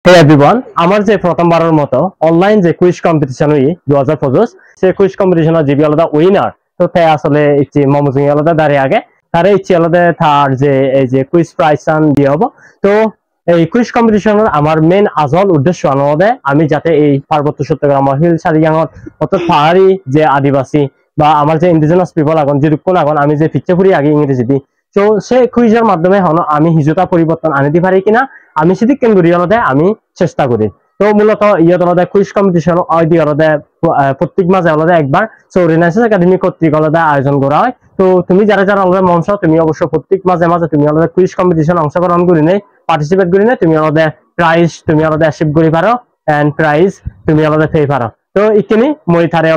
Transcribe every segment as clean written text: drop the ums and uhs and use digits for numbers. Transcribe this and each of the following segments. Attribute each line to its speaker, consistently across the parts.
Speaker 1: Hey everyone, আমার যে প্রথমবারের মতো অনলাইন যে কুইজ কম্পিটিশন হই 2025 সেই কুইজ কম্পিটিশনের যে আলাদা উইনার তো তাই আসলে ইচ্ছে মমজুং আলাদা দাঁড়িয়ে আগে তার ইচ্ছে আলাদা তার যে এই যে কুইজ প্রাইজ দিয়ে হবো। তো এই কুইজ কম্পিটিশনের আমার মেন আসল উদ্দেশ্য আনন্দে আমি যাতে এই পার্বত্য চট্টগ্রাম হিল সারিয়াঙত অর্থাৎ পাহাড়ি যে আদিবাসী বা আমার যে ইন্ডিজিনাস পিপল আগন যেরকম আগন আমি যে পিচ্ছে ফুরি আগে ইংরেজি দিই তো সেই কুইজের মাধ্যমে আমি হিজুতা পরিবর্তন আনিতে পারি কিনা আমি সেদিক কেন্দ্রীয় আমি চেষ্টা করি। তো মূলত ইয়ত কুইজ কম্পিটিশন প্রত্যেক মাসে একবার রিনাইসেন্স একাডেমি কর্তৃক আয়োজন করা হয়। তো তুমি যারা যারা মঞ্চ তুমি অবশ্য প্রত্যেক মাঝে মাঝে তুমি কুইজ কম্পিটিশন অংশগ্রহণ করি নেই পার্টিসিপেট করি নেই তুমি প্রাইজ তুমি অ্যাচিভ করি পারো এন্ড প্রাইজ তুমি পেয়ে পারো। তো ইখিনি মই তারে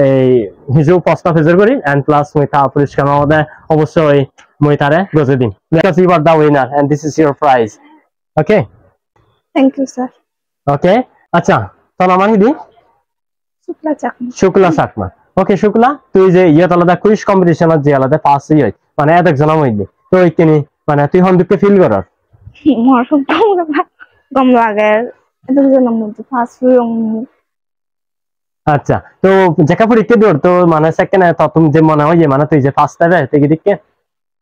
Speaker 1: এই হিজু প্রশ্ন ফেজর করি এন্ড প্লাস মই তা পুরস্কার অবশ্যই মই তারে গজে দিন। Because you are the winner and this is your prize. Okay?
Speaker 2: Thank you, sir.
Speaker 1: Okay? আচ্ছা তোর নাম কি দি?
Speaker 2: শুক্লা চাকমা।
Speaker 1: শুক্লা চাকমা। ওকে শুক্লা তুই যে ইয়ত আলাদা কুইজ কম্পিটিশনত যে আলাদা ফার্স্ট হই মানে এত একজনের মধ্যে তো ইখিনি মানে তুই হন্দুকে ফিল করর
Speaker 2: মোর খুব গম লাগে এত জনের মধ্যে ফার্স্ট রং।
Speaker 1: আচ্ছা তো যেকা পরীক্ষা দৌড় তো মানে সেকেন্ড তো তুমি যে মনে হয় মানে তুই যে ফার্স্ট টাইম তুই কি দিকে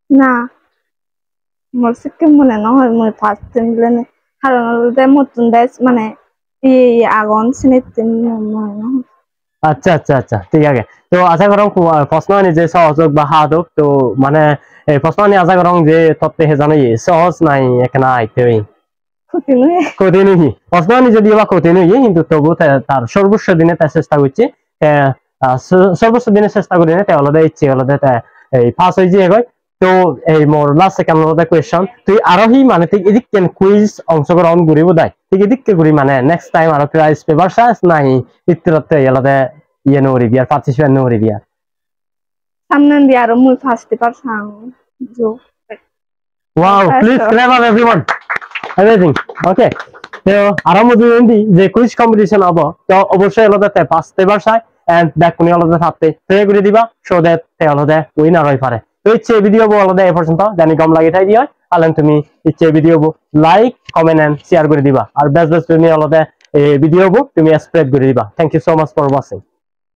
Speaker 2: না মোর সেকেন্ড মনে না হয় মই ফার্স্ট টাইম বলে কারণ মতন দেশ মানে এই আগন সিনেতে মনে না।
Speaker 1: আচ্ছা আচ্ছা আচ্ছা ঠিক আছে। তো আশা করো প্রশ্ন যে সহযোগ বা হাত হোক তো মানে এই প্রশ্ন আশা করো যে তত্ত্বে হে জানো সহজ নাই এখানে আইতে কঠিন কি প্রশ্ন যদিও বা কঠিন কিন্তু তবু তার সর্বোচ্চ দিনে তার চেষ্টা করছি সর্বোচ্চ দিনে চেষ্টা করি না তাহলে ইচ্ছে হলে এই পাস হয়ে যে হয়। তো এই মোর লাস্ট সেকেন্ড কোয়েশ্চন তুই আরোহী মানে তুই এদিক কেন কুইজ অংশগ্রহণ করিব দায় তুই এদিককে করি মানে নেক্সট টাইম আরো প্রাইজ পেপার চাস নাই ইত্তরতে এলাদে ইয়ে নরিবি আর পার্টিসিপেন্ট নরিবি আর
Speaker 2: সামনে দিয়ে আরো মুই ফার্স্ট পেপার সাং জো
Speaker 1: wow please clap up everyone amazing okay তো আরম্ভ দিন যে কুইজ কম্পিটিশন হবো তো অবশ্যই এলাদাতে ফার্স্ট পেপার চাই এন্ড দেখ কোনি আলাদা থাকতে প্লে করে দিবা সো দ্যাট তে আলাদা উইনার হই পারে। তো ইচ্ছে ভিডিও বো আলাদা এ পর্যন্ত জানি কম লাগে তাই দিও আলেন তুমি ইচ্ছে ভিডিও বো লাইক কমেন্ট এন্ড শেয়ার করে দিবা আর বেস্ট বেস্ট তুমি আলাদা এই ভিডিও বো তুমি স্প্রেড করে দিবা। Thank you so much for watching.